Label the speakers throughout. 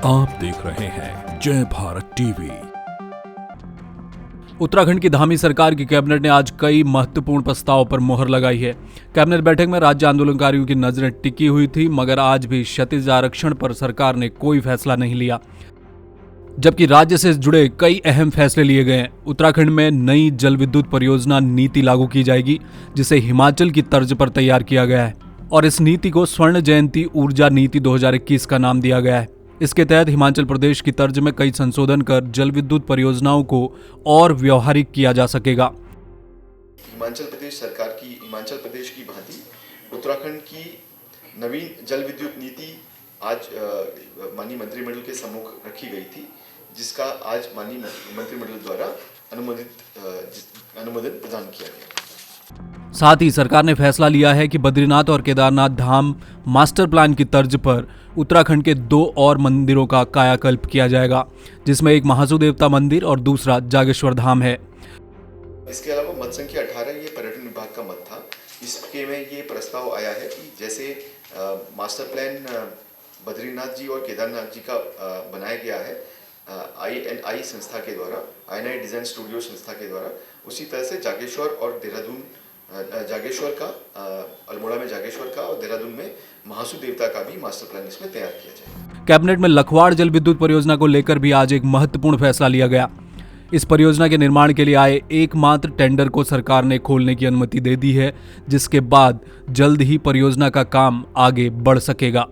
Speaker 1: आप देख रहे हैं जय भारत टीवी। उत्तराखंड की धामी सरकार की कैबिनेट ने आज कई महत्वपूर्ण प्रस्तावों पर मोहर लगाई है। कैबिनेट बैठक में राज्य आंदोलनकारियों की नजरें टिकी हुई थी, मगर आज भी क्षतिज आरक्षण पर सरकार ने कोई फैसला नहीं लिया, जबकि राज्य से जुड़े कई अहम फैसले लिए गए हैं। उत्तराखंड में नई जल विद्युत परियोजना नीति लागू की जाएगी, जिसे हिमाचल की तर्ज पर तैयार किया गया है और इस नीति को स्वर्ण जयंती ऊर्जा नीति 2021 का नाम दिया गया है। इसके तहत हिमाचल प्रदेश की तर्ज में कई संशोधन कर जल विद्युत परियोजनाओं को और व्यवहारिक किया जा सकेगा।
Speaker 2: हिमाचल प्रदेश की भांति उत्तराखंड की नवीन जल विद्युत नीति आज माननीय मंत्रिमंडल के सम्मुख रखी गई थी, जिसका आज माननीय मंत्रिमंडल द्वारा अनुमोदन प्रदान किया गया।
Speaker 1: साथ ही सरकार ने फैसला लिया है कि बद्रीनाथ और केदारनाथ धाम मास्टर प्लान की तर्ज पर उत्तराखंड के 2 और मंदिरों का कायाकल्प किया जाएगा, जिसमें एक महासू देवता मंदिर और दूसरा जागेश्वर धाम है।
Speaker 2: इसके अलावा मत संख्या 18 ये पर्यटन विभाग का मत था। इसके में ये प्रस्ताव आया है कि जैसे मास्टर प्लान बद्रीनाथ जी और केदारनाथ जी का बनाया गया है INI संस्था के द्वारा, INI डिजाइन स्टूडियो संस्था के द्वारा, उसी तरह से जागेश्वर और देहरादून जागेश्वर का अल्मोड़ा में जागेश्वर का और देहरादून में महासू देवता का भी मास्टर प्लान इसमें तैयार किया जाए।
Speaker 1: कैबिनेट में लखवाड़ जल विद्युत परियोजना को लेकर भी आज एक महत्वपूर्ण फैसला लिया गया। इस परियोजना के निर्माण के लिए आए एकमात्र टेंडर को सरकार ने खोलने की अनुमति दे दी है, जिसके बाद जल्द ही परियोजना का काम आगे बढ़ सकेगा।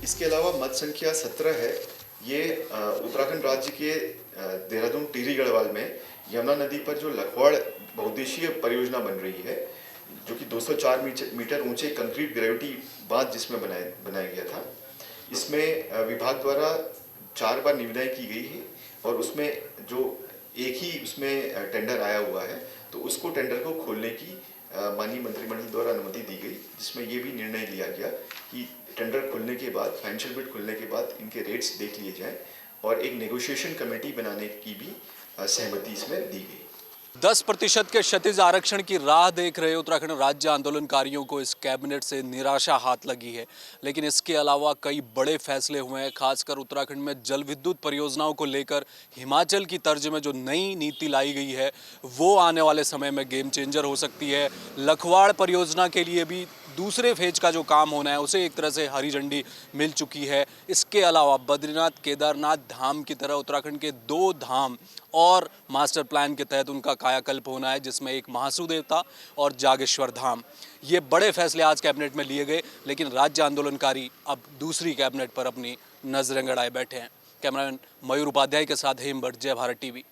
Speaker 2: इसके अलावा मत संख्या 17 है। ये उत्तराखंड राज्य के देहरादून टिहरी गढ़वाल में यमुना नदी पर जो लखवाड़ बहुउद्देशीय परियोजना बन रही है, जो कि 204 मीटर ऊंचे कंक्रीट ग्रेविटी बांध जिसमें बनाया गया था। इसमें विभाग द्वारा 4 बार निविदाएं की गई है और उसमें जो एक ही उसमें टेंडर आया हुआ है, तो उसको टेंडर को खोलने की माननीय मंत्रिमंडल द्वारा अनुमति दी गई, जिसमें ये भी निर्णय लिया गया कि टेंडर खुलने के बाद, फाइनेंशियल बिड खुलने के बाद इनके रेट्स देख लिए जाएं और एक नेगोशिएशन कमेटी बनाने की भी सहमति इसमें दी गई।
Speaker 1: 10% के क्षतिज आरक्षण की राह देख रहे उत्तराखंड राज्य आंदोलनकारियों को इस कैबिनेट से निराशा हाथ लगी है, लेकिन इसके अलावा कई बड़े फैसले हुए हैं। खासकर उत्तराखंड में जल विद्युत परियोजनाओं को लेकर हिमाचल की तर्ज में जो नई नीति लाई गई है, वो आने वाले समय में गेम चेंजर हो सकती है। लखवाड़ परियोजना के लिए भी दूसरे फेज का जो काम होना है, उसे एक तरह से हरी झंडी मिल चुकी है। इसके अलावा बद्रीनाथ केदारनाथ धाम की तरह उत्तराखंड के 2 धाम और मास्टर प्लान के तहत उनका कायाकल्प होना है, जिसमें एक महासू देवता और जागेश्वर धाम। ये बड़े फैसले आज कैबिनेट में लिए गए, लेकिन राज्य आंदोलनकारी अब दूसरी कैबिनेट पर अपनी नजरें गड़ाए बैठे हैं। कैमरामैन मयूर उपाध्याय के साथ हेमभट्ट, जय भारत टीवी।